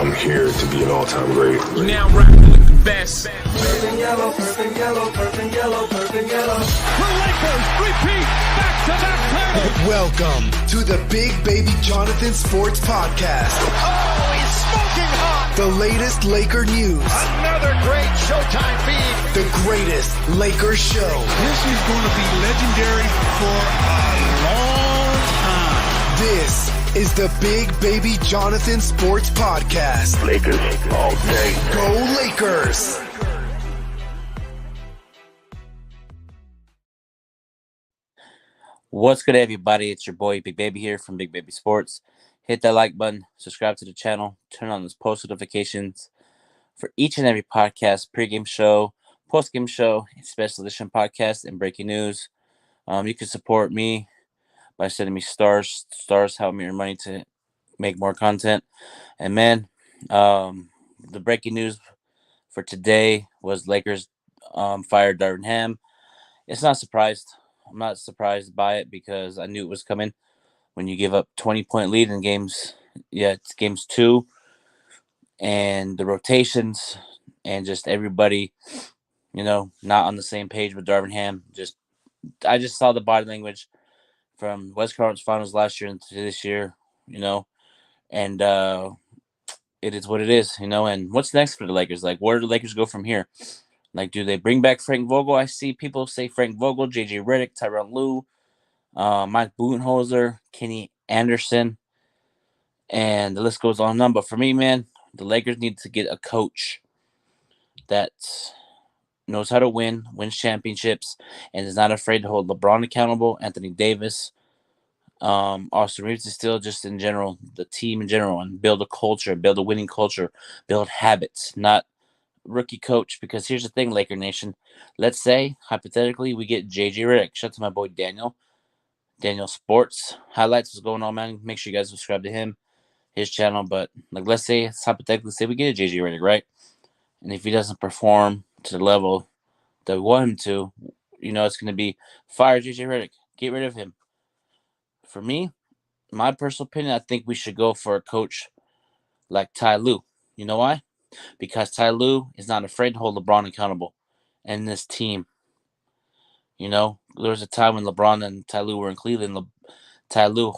I'm here to be an all-time great. Now rocking with the best. Purple yellow, purple yellow, purple yellow, purple yellow. The Lakers repeat back-to-back titles. Welcome to the Big Baby Jonathan Sports Podcast. Oh, he's smoking hot. The latest Laker news. Another great Showtime feed. The greatest Lakers show. This is going to be legendary for a long time. This is the Big Baby Jonathan Sports Podcast. Lakers all day. Go Lakers! What's good, everybody? It's your boy Big Baby here from Big Baby Sports. Hit that like button, subscribe to the channel, turn on those post notifications for each and every podcast, pregame show, postgame show, special edition podcast, and breaking news. You can support me by sending me stars. Stars help me earn money to make more content. And man, the breaking news for today was Lakers fired Darvin Ham. It's not surprised. I'm not surprised by it because I knew it was coming. When you give up 20-point lead in games, it's games 2, and the rotations and just everybody, not on the same page with Darvin Ham. I just saw the body language from West Conference Finals last year into this year, and it is what it is, and what's next for the Lakers? Like, where do the Lakers go from here? Like, do they bring back Frank Vogel? I see people say Frank Vogel, J.J. Redick, Tyronn Lue, Mike Budenholzer, Kenny Anderson, and the list goes on and on. But for me, man, the Lakers need to get a coach that knows how to wins championships, and is not afraid to hold LeBron accountable, Anthony Davis, Austin Reeves is still just in general, the team in general, and build a culture, build a winning culture, build habits, not rookie coach. Because here's the thing, Laker Nation. Let's say, hypothetically, we get J.J. Redick. Shout out to my boy Daniel Sports Highlights. What's going on, man? Make sure you guys subscribe to his channel. But let's say, hypothetically, say we get a J.J. Redick, right? And if he doesn't perform to the level that we want him to, it's going to be fire J.J. Redick. Get rid of him. For me, my personal opinion, I think we should go for a coach like Ty Lue. You know why? Because Ty Lue is not afraid to hold LeBron accountable and this team. There was a time when LeBron and Ty Lue were in Cleveland. Ty Lue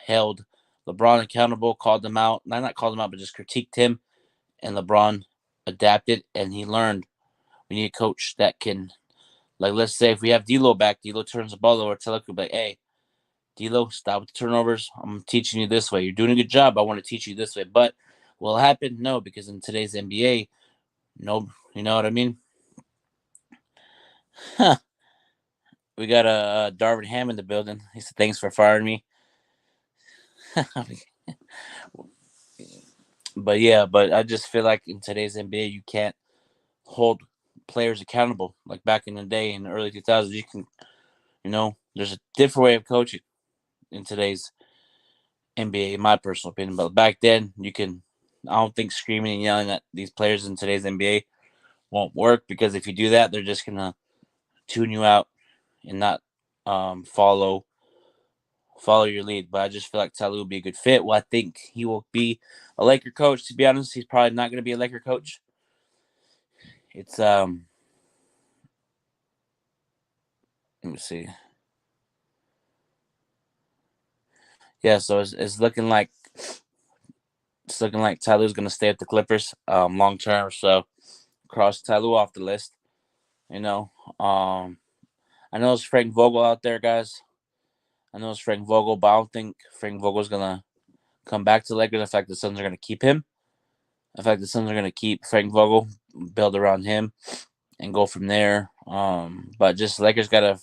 held LeBron accountable, called him out. Not called him out, but just critiqued him. And LeBron adapted, and he learned. We need a coach that can, let's say if we have D'Lo back, D'Lo turns the ball over, Ty Lue like, hey, D'Lo, stop with the turnovers. I'm teaching you this way. You're doing a good job. I want to teach you this way. But will it happen? No, because in today's NBA, no, you know what I mean? We got a Darvin Ham in the building. He said, thanks for firing me. But I just feel like in today's NBA, you can't hold players accountable. Like back in the day, in the early 2000s, you can, there's a different way of coaching in today's NBA, in my personal opinion. But back then, I don't think screaming and yelling at these players in today's NBA won't work, because if you do that, they're just going to tune you out and not follow your lead. But I just feel like Ty Lue would be a good fit. Well, I think he will be a Laker coach. To be honest, he's probably not going to be a Laker coach. It's let me see. Yeah, so it's looking like Ty Lue's going to stay at the Clippers long term. So cross Ty Lue off the list. I know it's Frank Vogel out there, guys. I know it's Frank Vogel, but I don't think Frank Vogel's going to come back to the Lakers. In fact, the Suns are going to keep him. In fact, the Suns are going to keep Frank Vogel, build around him, and go from there. But just Lakers got to,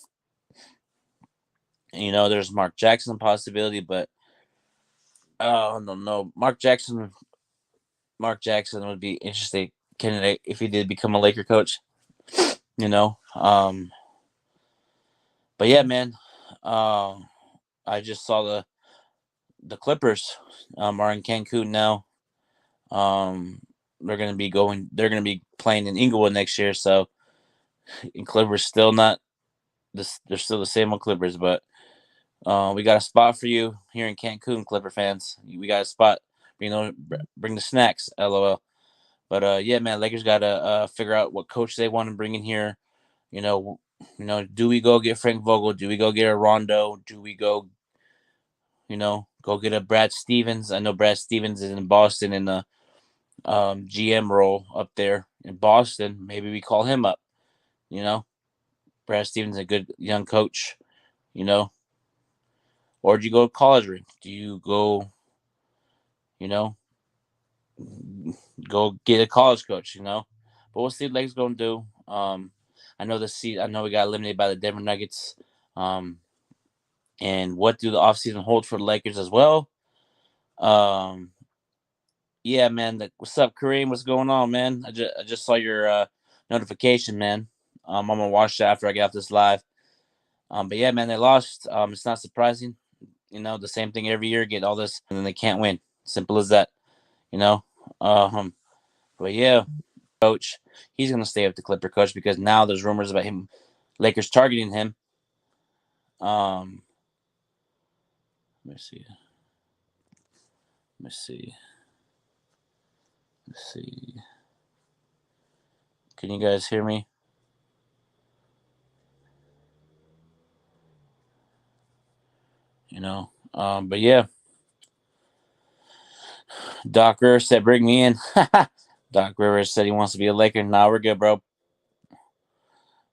there's Mark Jackson possibility, but I don't know. Mark Jackson would be interesting candidate if he did become a Laker coach. But yeah, man. I just saw the Clippers are in Cancun now. They're gonna be playing in Inglewood next year. So, and Clippers still not this. They're still the same old Clippers, but we got a spot for you here in Cancun, Clipper fans. We got a spot bring the snacks. LOL. But yeah, man, Lakers gotta figure out what coach they want to bring in here. Do we go get Frank Vogel? Do we go get a Rondo? Do we go get a Brad Stevens? I know Brad Stevens is in Boston in the GM role up there in Boston. Maybe we call him up. Brad Stevens is a good young coach. Or do you go college route? Do you you know, go get a college coach? But we'll see what Lakers gonna do. I know we got eliminated by the Denver Nuggets. And what do the offseason hold for the Lakers as well? Yeah, man. What's up, Kareem? What's going on, man? I just saw your notification, man. I'm gonna watch that after I get off this live. But yeah, man, they lost. It's not surprising. The same thing every year. Get all this, and then they can't win. Simple as that. You know. But yeah, coach, he's gonna stay with the Clipper coach because now there's rumors about him, Lakers targeting him. Let me see. Let's see. Can you guys hear me? But yeah. Doc Rivers said, "Bring me in." Doc Rivers said he wants to be a Laker. Nah, we're good, bro.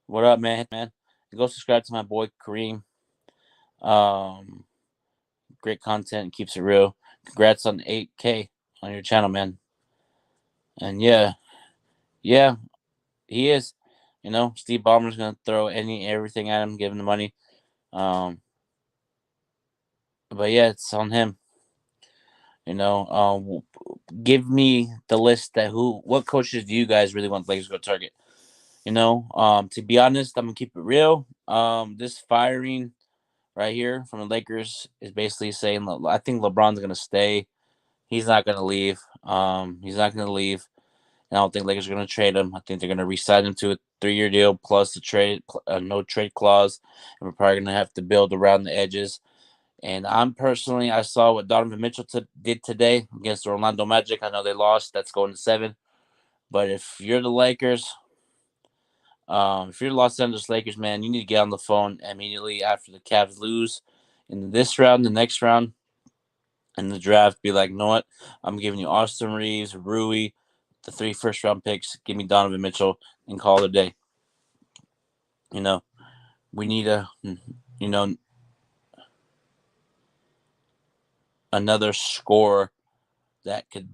What up, man? Go subscribe to my boy Kareem. Great content, keeps it real. Congrats on 8K on your channel, man. And yeah, he is. Steve Ballmer's gonna throw everything at him, give him the money. But yeah, it's on him. Give me the list what coaches do you guys really want the Lakers to go target? To be honest, I'm gonna keep it real. This firing right here from the Lakers is basically saying I think LeBron's gonna stay. He's not gonna leave. He's not gonna leave. And I don't think Lakers are gonna trade him. I think they're gonna re-sign him to a 3-year deal plus no trade clause, and we're probably gonna have to build around the edges. And I saw what Donovan Mitchell did today against the Orlando Magic. I know they lost. That's going to 7. But if you're the Lakers, if you're the Los Angeles Lakers, man, you need to get on the phone immediately after the Cavs lose in this round, the next round, and the draft. Be like, you know what? I'm giving you Austin Reeves, Rui, the 3 first-round picks. Give me Donovan Mitchell and call it a day. We need another scorer that could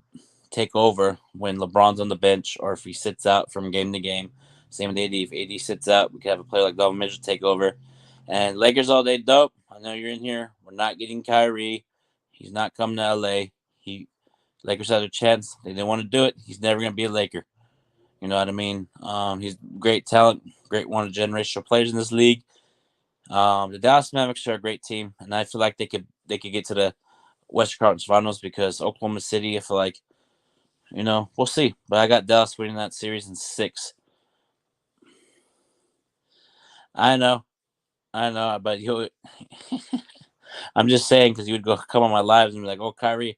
take over when LeBron's on the bench or if he sits out from game to game. Same with AD. If AD sits out, we could have a player like Donovan Mitchell take over. And Lakers all day dope. I know you're in here. We're not getting Kyrie. He's not coming to LA. Lakers had a chance. They didn't want to do it. He's never going to be a Laker. You know what I mean? He's great talent, one of the generational players in this league. The Dallas Mavericks are a great team, and I feel like they could get to the Western Conference Finals because Oklahoma City, I feel like, we'll see. But I got Dallas winning that series in 6. I know, but I'm just saying because you would come on my lives and be like, "Oh, Kyrie,"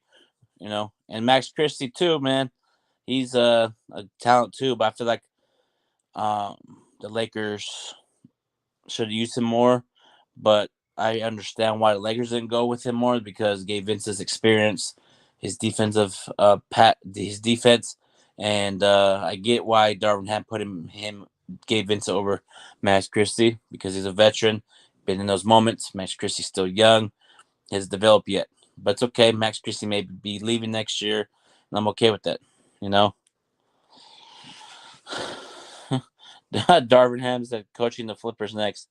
and Max Christie too, man. He's a talent too, but I feel like the Lakers should have used him more. But I understand why the Lakers didn't go with him more because Gabe Vince's experience, his defensive his defense, and I get why Darvin had put Gabe Vince over Max Christie because he's a veteran, been in those moments. Max Christie's still young, hasn't developed yet, but it's okay. Max Christie may be leaving next year, and I'm okay with that. Darvin Ham's coaching the Flippers next.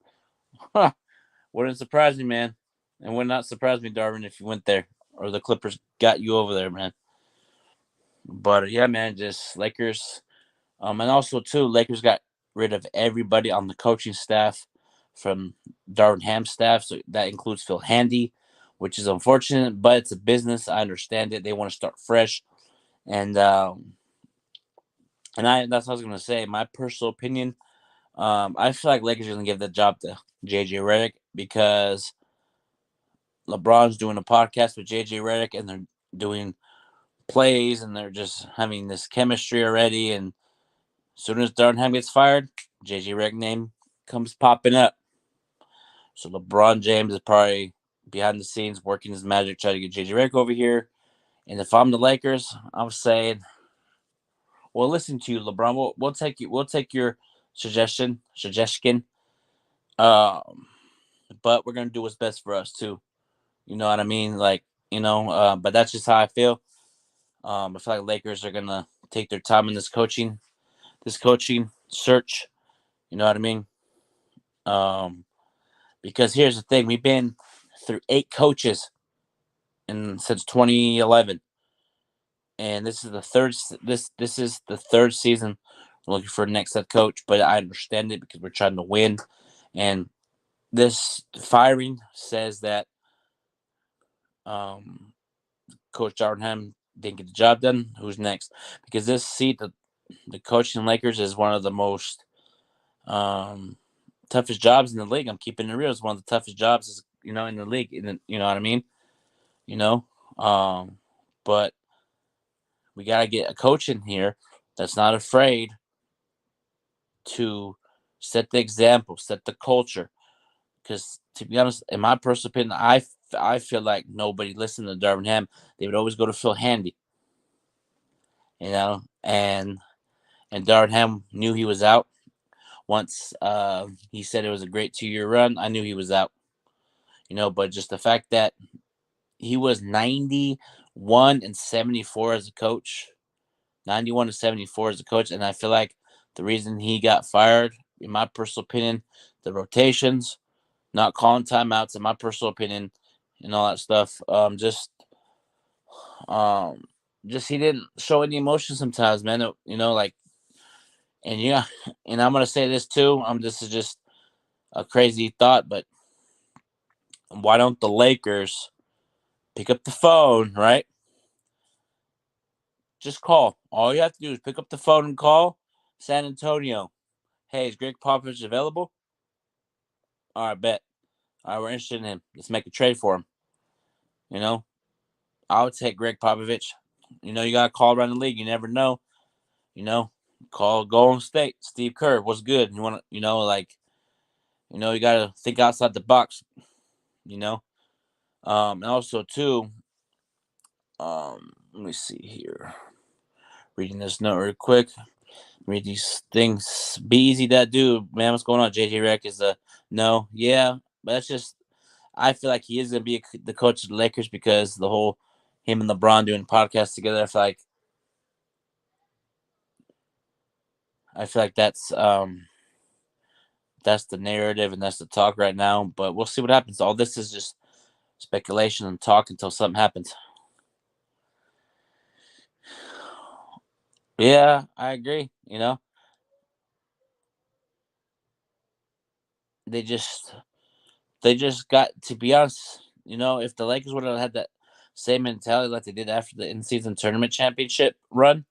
Wouldn't surprise me, man. And would not surprise me, Darvin, if you went there or the Clippers got you over there, man. But yeah, man, just Lakers. And also too, Lakers got rid of everybody on the coaching staff from Darvin Ham's staff. So that includes Phil Handy, which is unfortunate, but it's a business. I understand it. They want to start fresh. And that's what I was gonna say. My personal opinion, I feel like Lakers are gonna give that job to JJ Redick because LeBron's doing a podcast with JJ Redick, and they're doing plays, and they're just having this chemistry already. And as soon as Darvin gets fired, JJ Redick name comes popping up. So LeBron James is probably behind the scenes working his magic, trying to get JJ Redick over here. And if I'm the Lakers, I'm saying, well, listen to you, LeBron. We'll take you. We'll take your suggestion. But we're gonna do what's best for us too. You know what I mean? Like, but that's just how I feel. I feel like Lakers are gonna take their time in this coaching search. You know what I mean? Because here's the thing: we've been through 8 coaches since 2011, and this is the third. This is the third season we're looking for a next head coach. But I understand it because we're trying to win, and this firing says that Coach Darvin didn't get the job done. Who's next? Because this seat, the coaching Lakers is one of the most toughest jobs in the league. I'm keeping it real. It's one of the toughest jobs, in the league. You know what I mean? You know, but we got to get a coach in here that's not afraid to set the example, set the culture. Because to be honest, in my personal opinion, I feel like nobody listened to Darvin Ham. They would always go to Phil Handy, and Darvin Ham knew he was out. Once he said it was a great 2-year run, I knew he was out. But just the fact that he was 91-74 as a coach, 91-74 as a coach, and I feel like the reason he got fired, in my personal opinion, the rotations, not calling timeouts, in my personal opinion, and all that stuff, just he didn't show any emotion sometimes, man. And yeah, and I'm gonna say this too. This is just a crazy thought, but why don't the Lakers pick up the phone, right? Just call. All you have to do is pick up the phone and call San Antonio. Hey, is Greg Popovich available? All right, bet. All right, we're interested in him. Let's make a trade for him. I would take Greg Popovich. You got to call around the league. You never know. Call Golden State. Steve Kerr, what's good? You want to, you got to think outside the box. And also too, let me see here. Reading this note real quick. Read these things. Be easy, that dude, man. What's going on? JJ Redick is a no. Yeah, but that's just. I feel like he is gonna be the coach of the Lakers because the whole him and LeBron doing podcasts together. I feel like that's the narrative and that's the talk right now. But we'll see what happens. All this is just speculation and talk until something happens. Yeah, I agree. They just got, to be honest, if the Lakers would have had that same mentality like they did after the in-season tournament championship run,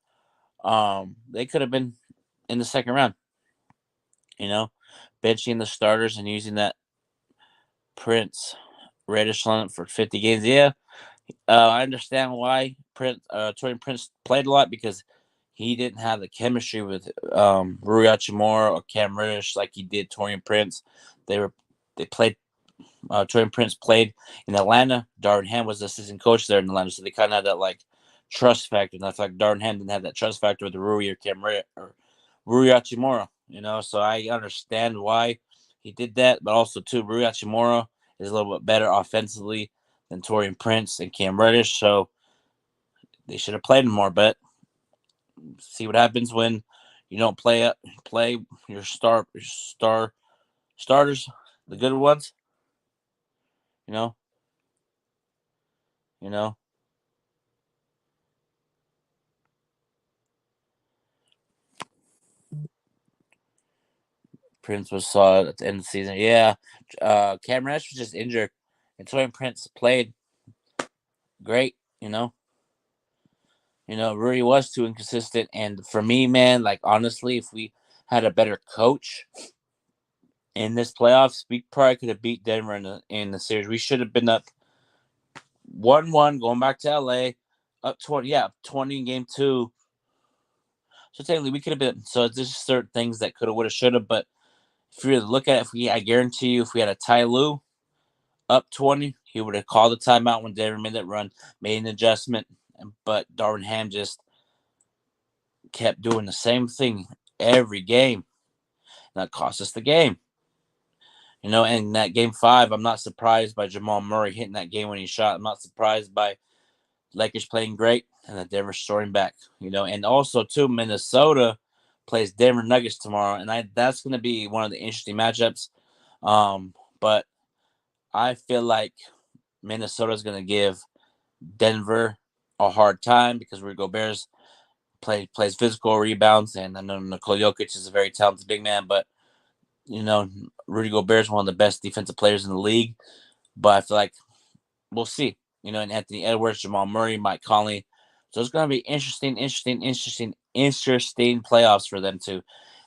they could have been in the second round. Benching the starters and using that Prince Reddish lineup for 50 games. Yeah, I understand why Torian Prince played a lot, because he didn't have the chemistry with Rui Hachimura or Cam Reddish like he did Torian Prince. They played. Torian Prince played in Atlanta. Darvin Ham was the assistant coach there in Atlanta, so they kind of had that trust factor. And I feel like Darvin Ham didn't have that trust factor with Rui or Cam Reddish or Rui Hachimura. So I understand why he did that, but also too, Rui Hachimura is a little bit better offensively than Torian Prince and Cam Reddish, so they should have played him more. But see what happens when you don't play your starters, the good ones. You know, you know. Prince was solid at the end of the season. Yeah, Cam Reddish was just injured, and Torian Prince played great. Rui was too inconsistent, and for me, man, honestly, if we had a better coach in this playoffs, we probably could have beat Denver in the series. We should have been up 1-1 going back to LA. Up 20, yeah, 20 in game 2. So technically, we could have been. So there's just certain things that could have, would have, should have. But if you really look at it, I guarantee you, if we had a Ty Lue up 20, he would have called the timeout when Denver made that run, made an adjustment. But Darvin Ham just kept doing the same thing every game. And that cost us the game. And that game 5, I'm not surprised by Jamal Murray hitting that game when he shot. I'm not surprised by Lakers playing great and the Denver soaring back. And also too, Minnesota plays Denver Nuggets tomorrow, and that's going to be one of the interesting matchups. But I feel like Minnesota is going to give Denver a hard time because Rudy Gobert plays physical rebounds, and I know Nikola Jokic is a very talented big man, but Rudy Gobert is one of the best defensive players in the league. But I feel like we'll see. And Anthony Edwards, Jamal Murray, Mike Conley. So it's going to be interesting playoffs for them too.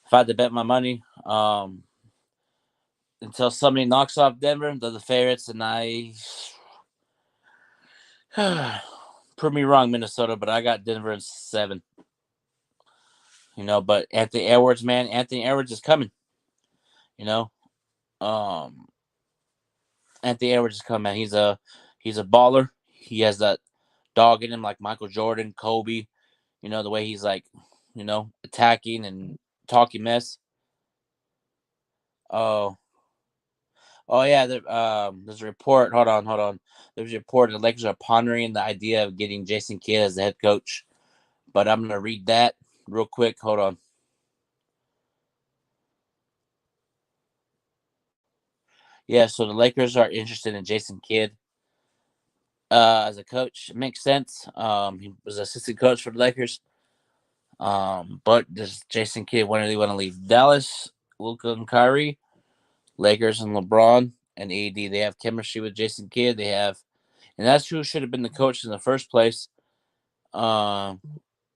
If I had to bet my money, until somebody knocks off Denver, they're the favorites, and I prove me wrong, Minnesota, but I got Denver in 7. But Anthony Edwards is coming. Anthony Edwards is coming. He's a baller. He has that dog in him like Michael Jordan, Kobe. The way he's like, attacking and talking mess. Oh yeah. There's a report. Hold on. There's a report the Lakers are pondering the idea of getting Jason Kidd as the head coach. But I'm gonna read that real quick. Hold on. Yeah, so the Lakers are interested in Jason Kidd as a coach. It makes sense. He was assistant coach for the Lakers. But does Jason Kidd want to leave Dallas? Luka and Kyrie, Lakers and LeBron and AD. They have chemistry with Jason Kidd. And that's who should have been the coach in the first place. You know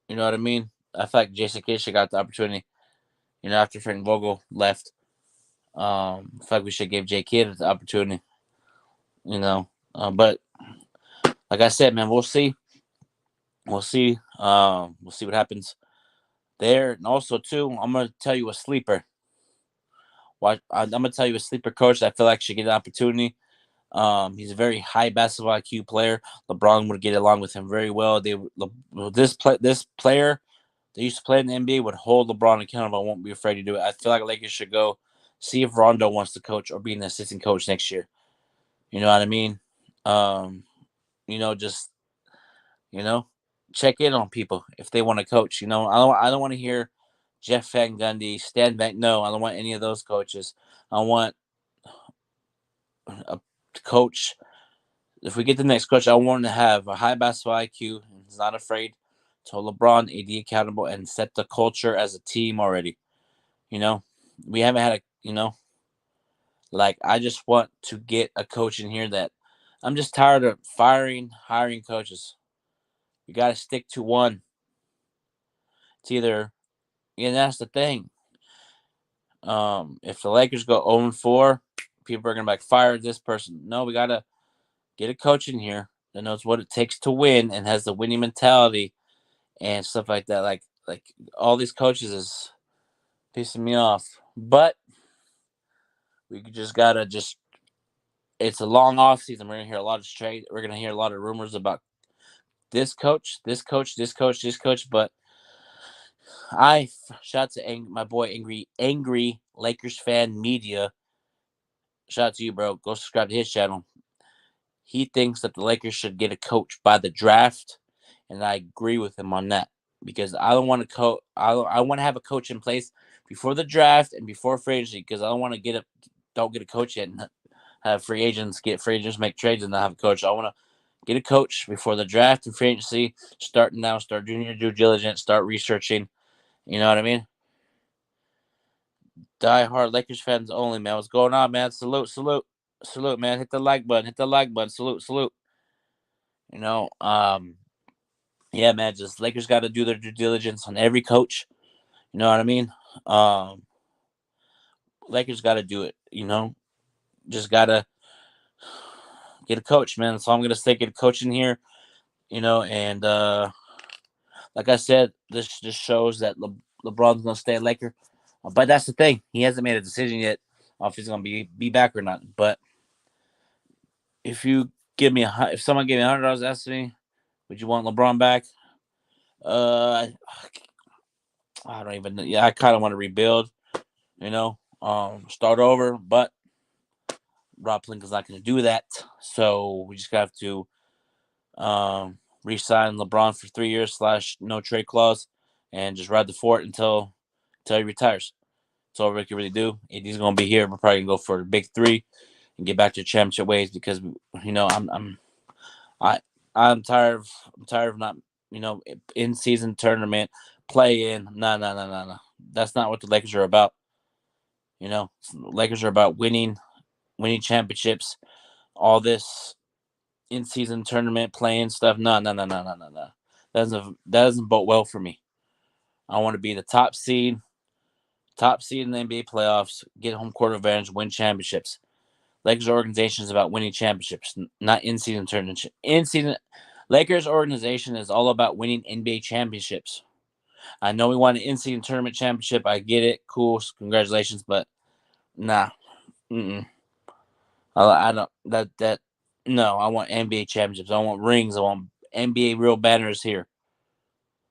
what I mean? I feel like Jason Kidd should got the opportunity. After Frank Vogel left. I feel like we should give Jay Kidd the opportunity. But like I said, man, we'll see. We'll see. We'll see what happens there. And also, too, I'm gonna tell you a sleeper. I'm gonna tell you a sleeper coach that I feel like should get an opportunity. He's a very high basketball IQ player. LeBron would get along with him very well. This player that used to play in the NBA would hold LeBron accountable. I won't be afraid to do it. I feel like Lakers should go see if Rondo wants to coach or be an assistant coach next year. You know what I mean? Just check in on people if they want to coach. I don't want to hear Jeff Van Gundy, Stan Van. No, I don't want any of those coaches. I want a coach. If we get the next coach, I want to have a high basketball IQ and he's not afraid to hold LeBron, AD accountable, and set the culture as a team already. We haven't had I just want to get a coach in here that I'm just tired of hiring coaches. You got to stick to one. It's either, and that's the thing. If the Lakers go 0-4, people are going to be fire this person. No, we got to get a coach in here that knows what it takes to win and has the winning mentality and stuff like that. Like all these coaches is pissing me off. But we just got to it's a long off season. We're going to hear a lot of we're going to hear a lot of rumors about this coach. But I shout out to my boy Angry Lakers fan media. Shout out to you, bro. Go subscribe to his channel. He thinks that the Lakers should get a coach by the draft, and I agree with him on that because I don't want to I want to have a coach in place before the draft and before free agency because I don't want to don't get a coach yet and have free agents make trades and not have a coach. I want to get a coach before the draft and free agency. Start now. Start doing your due diligence. Start researching. You know what I mean? Die hard Lakers fans only, man. What's going on, man? Salute, man. Hit the like button. Salute. Yeah, man. Just Lakers got to do their due diligence on every coach. You know what I mean? Lakers got to do it. Just got to get a coach, man. So I'm gonna say get a coach in here And like I said, this just shows that LeBron's going to stay a Laker. But that's the thing. He hasn't made a decision yet if he's going to be back or not. But if someone gave me $100 asking me, would you want LeBron back? I don't even know. Yeah, I kind of want to rebuild, start over. But Rob Pelinka's not going to do that. So we just have to re-sign LeBron for 3 years / no trade clause and just ride the fort until he retires. That's all Rick can really do. AD's going to be here. We're probably going to go for the big three and get back to championship ways because I'm tired of not in season tournament play in. No. That's not what the Lakers are about. Lakers are about winning championships. All this in season tournament playing stuff. No. That doesn't bode well for me. I want to be the top seed in the NBA playoffs, get home court advantage, win championships. Lakers organization is about winning championships, not in-season tournament. Lakers organization is all about winning NBA championships. I know we want an in-season tournament championship. I get it. Cool. Congratulations. But nah. I don't. No, I want NBA championships. I want rings. I want NBA real banners here.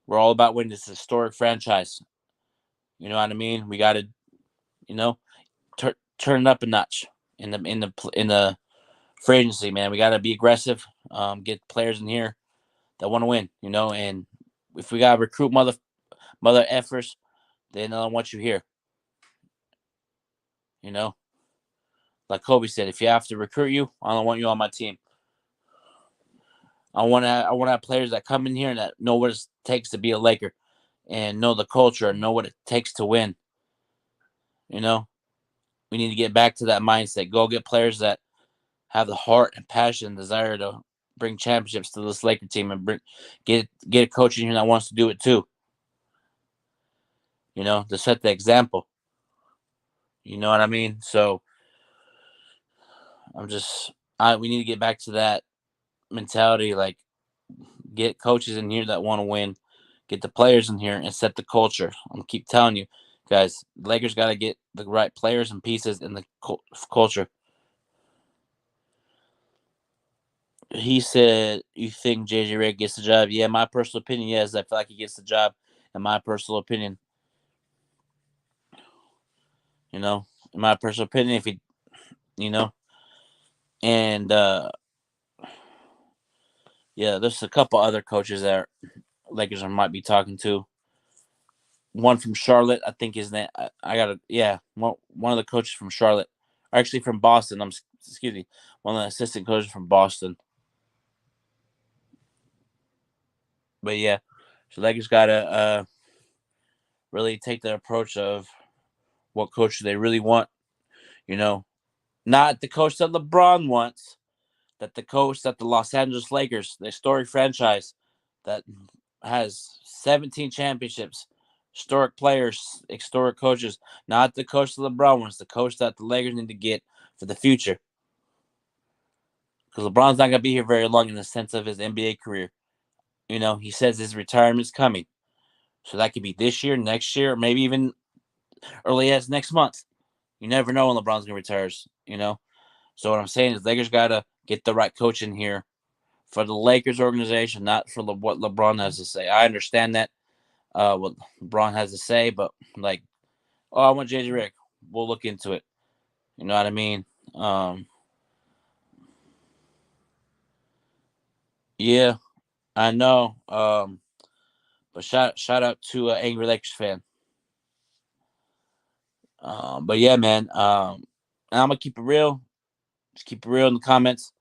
We're all about winning this historic franchise. You know what I mean? We got to, turn it up a notch in the free agency, man. We got to be aggressive. Get players in here that want to win, and if we got to recruit mother effers, then I don't want you here. Like Kobe said, if you have to recruit you, I don't want you on my team. I want to have players that come in here and that know what it takes to be a Laker and know the culture and know what it takes to win. We need to get back to that mindset. Go get players that have the heart and passion and desire to bring championships to this Laker team and get a coach in here that wants to do it too. To set the example. You know what I mean? So we need to get back to that mentality. Like, get coaches in here that want to win, get the players in here and set the culture. I'm gonna keep telling you, guys, the Lakers got to get the right players and pieces in the culture. He said, "You think JJ Redick gets the job?" Yeah, my personal opinion, yes. I feel like he gets the job. In my personal opinion, if he, and yeah, there's a couple other coaches that Lakers might be talking to. One from Charlotte, I think his name. I got one of the coaches from Charlotte, actually from Boston. Excuse me, one of the assistant coaches from Boston. But yeah, so Lakers gotta really take the approach of what coach they really want. Not the coach that LeBron wants, that the coach that the Los Angeles Lakers, the historic franchise that has 17 championships, historic players, historic coaches, not the coach that LeBron wants, the coach that the Lakers need to get for the future. Because LeBron's not going to be here very long in the sense of his NBA career. He says his retirement's coming. So that could be this year, next year, maybe even early as next month. You never know when LeBron's going to retire, So what I'm saying is Lakers got to get the right coach in here for the Lakers organization, not for what LeBron has to say. I understand that, what LeBron has to say, but I want JJ Redick. We'll look into it. You know what I mean? Yeah, I know. But shout out to Angry Lakers fan. But yeah, man. I'm gonna keep it real. Just keep it real in the comments.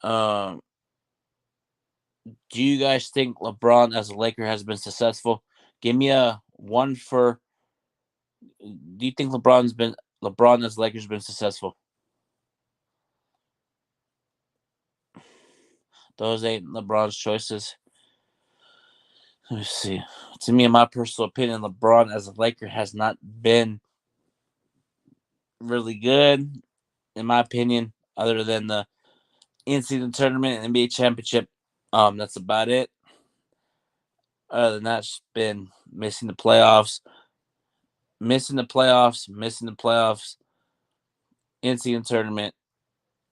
Do you guys think LeBron as a Laker has been successful? Give me a one for. Do you think LeBron as Lakers been successful? Those ain't LeBron's choices. Let me see. To me, in my personal opinion, LeBron as a Laker has not been really good, in my opinion, other than the in-season tournament and NBA championship. That's about it. Other than that, just been missing the playoffs, NCAA tournament,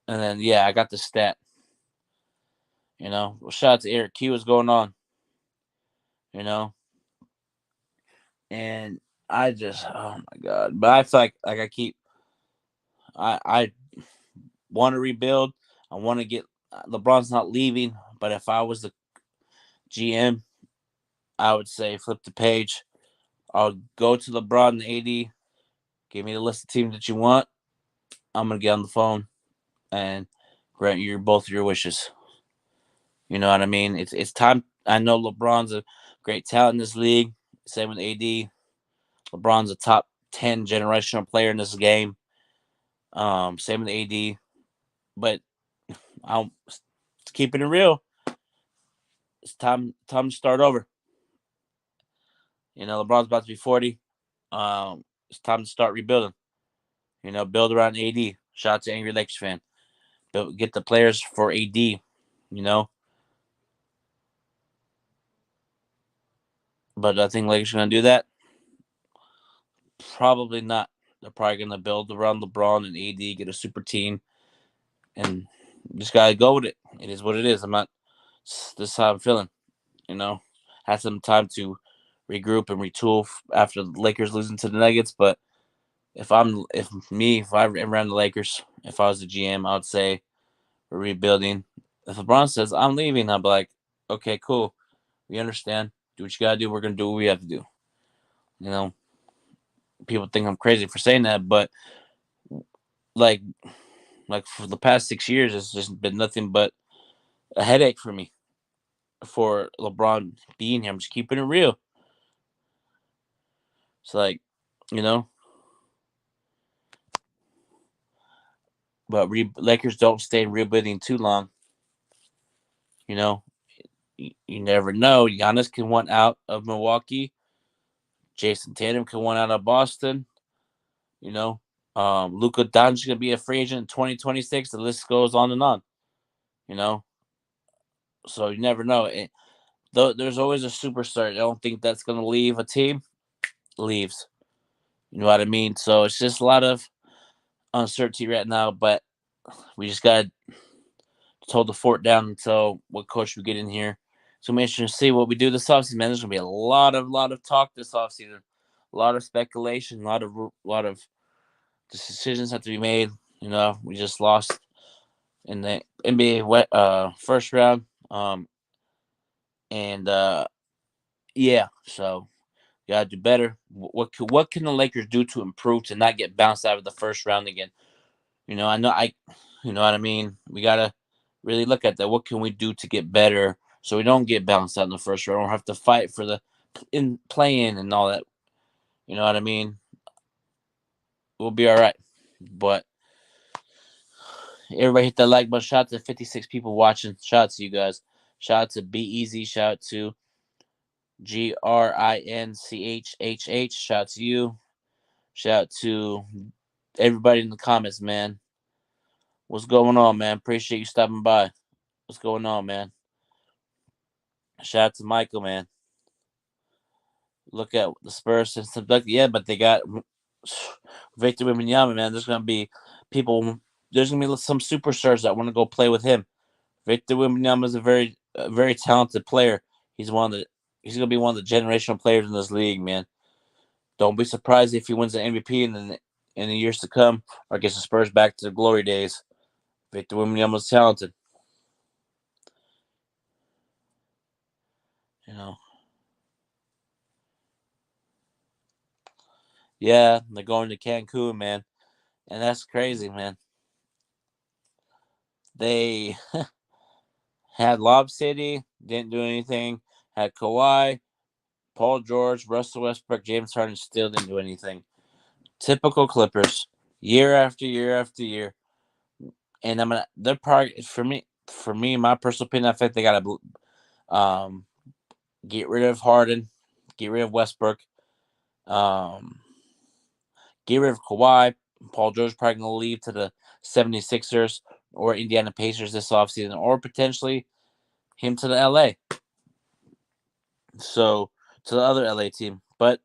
and then I got the stat. Shout out to Eric Q. What's going on? And I just, oh my god! But I feel like I want to rebuild. I want to get LeBron's not leaving, but if I was the GM, I would say flip the page. I'll go to LeBron and AD. Give me the list of teams that you want. I'm gonna get on the phone and grant you both of your wishes. You know what I mean? It's time. I know LeBron's a great talent in this league. Same with AD. LeBron's a top 10 generational player in this game. Same with AD. But I'm keeping it real. It's time to start over. LeBron's about to be 40. It's time to start rebuilding. Build around AD. Shout out to Angry Lakers fan. Get the players for AD. But I think Lakers are gonna do that. Probably not. They're probably gonna build around LeBron and AD, get a super team, and just gotta go with it. It is what it is. This is how I'm feeling. Had some time to regroup and retool after the Lakers losing to the Nuggets. But if I ran the Lakers, if I was the GM, I would say we're rebuilding. If LeBron says I'm leaving, I'd be like, okay, cool. We understand. Do what you gotta do. We're gonna do what we have to do. People think I'm crazy for saying that, but like for the past 6 years, it's just been nothing but a headache for me for LeBron being here. I'm just keeping it real. It's like, you know, but Lakers don't stay in rebuilding too long. You never know. Giannis can want out of Milwaukee. Jason Tatum can want out of Boston. Luka Doncic gonna be a free agent in 2026. The list goes on and on. So you never know. There's always a superstar. I don't think that's gonna leave a team. Leaves. You know what I mean? So it's just a lot of uncertainty right now. But we just gotta hold the fort down until what coach we get in here. So make sure to see what we do this offseason, man. There's gonna be a lot of talk this offseason, a lot of speculation, a lot of decisions have to be made. We just lost in the NBA first round, and so you gotta do better. What can the Lakers do to improve to not get bounced out of the first round again? I know you know what I mean. We gotta really look at that. What can we do to get better so we don't get bounced out in the first round? We don't have to fight for the play-in and all that. You know what I mean? We'll be all right. But everybody hit that like button. Shout out to 56 people watching. Shout out to you guys. Shout out to Be Easy. Shout out to GRINCHHH. Shout out to you. Shout out to everybody in the comments, man. What's going on, man? Appreciate you stopping by. What's going on, man? Shout out to Michael, man. Look at the Spurs and stuff. But they got Victor Wembanyama, man. There's gonna be people. There's gonna be some superstars that want to go play with him. Victor Wembanyama is a very talented player. He's gonna be one of the generational players in this league, man. Don't be surprised if he wins the MVP in the years to come or gets the Spurs back to the glory days. Victor Wembanyama is talented. Yeah, they're going to Cancun, man. And that's crazy, man. They had Lob City, didn't do anything. Had Kawhi, Paul George, Russell Westbrook, James Harden still didn't do anything. Typical Clippers, year after year after year. And they're probably for me, my personal opinion, I think they gotta get rid of Harden, get rid of Westbrook, get rid of Kawhi. Paul George probably gonna leave to the 76ers or Indiana Pacers this offseason, or potentially him to the LA. So to the other LA team. But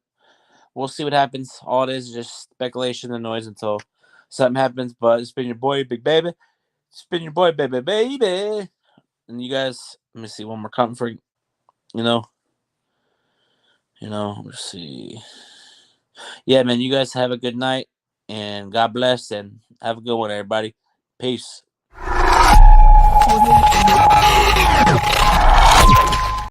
we'll see what happens. All it is just speculation and noise until something happens. But it's been your boy, Big Baby. It's been your boy, baby. And you guys, let me see one more comment for you. Let's see. Yeah, man, you guys have a good night. And God bless. And have a good one, everybody. Peace.